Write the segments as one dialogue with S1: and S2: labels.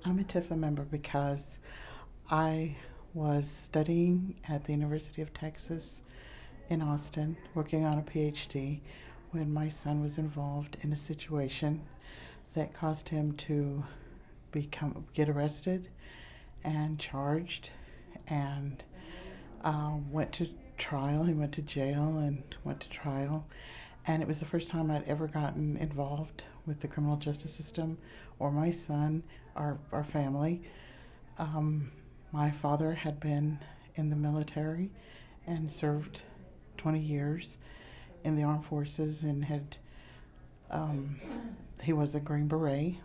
S1: I'm a TIFA member because I was studying at the University of Texas in Austin, working on a PhD, when my son was involved in a situation that caused him to get arrested and charged, and went to trial. He went to jail and went to trial, and it was the first time I'd ever gotten involved with the criminal justice system or my son, our family. My father had been in the military and served 20 years in the armed forces, and he was a Green Beret.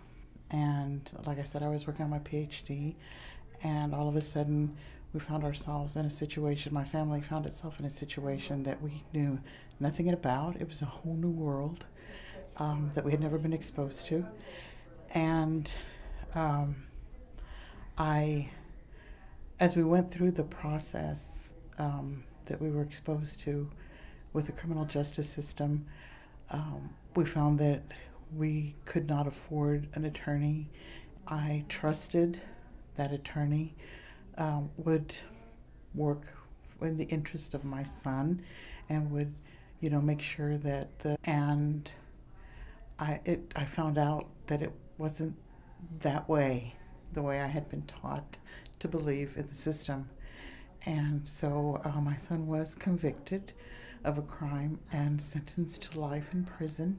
S1: And like I said, I was working on my PhD, and all of a sudden we found ourselves in a situation, my family found itself in a situation that we knew nothing about. It was a whole new world that we had never been exposed to. And as we went through the process that we were exposed to with the criminal justice system, we found that we could not afford an attorney. I trusted that attorney would work in the interest of my son and would, make sure that I found out that it wasn't that way, the way I had been taught to believe in the system. And so my son was convicted of a crime and sentenced to life in prison.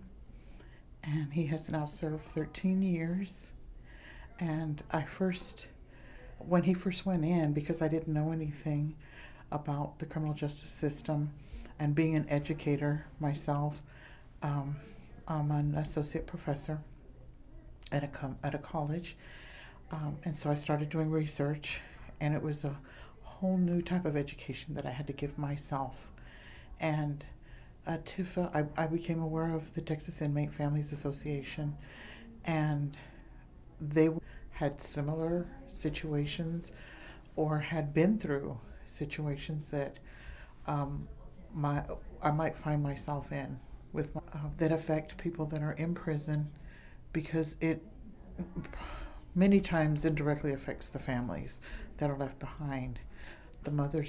S1: And he has now served 13 years. And when he first went in, because I didn't know anything about the criminal justice system, and being an educator myself, I'm an associate professor at a college. And so I started doing research, and it was a whole new type of education that I had to give myself. And TIFA, I became aware of the Texas Inmate Families Association, and they had similar situations or had been through situations that I might find myself in that affect people that are in prison, because it many times indirectly affects the families that are left behind, the mothers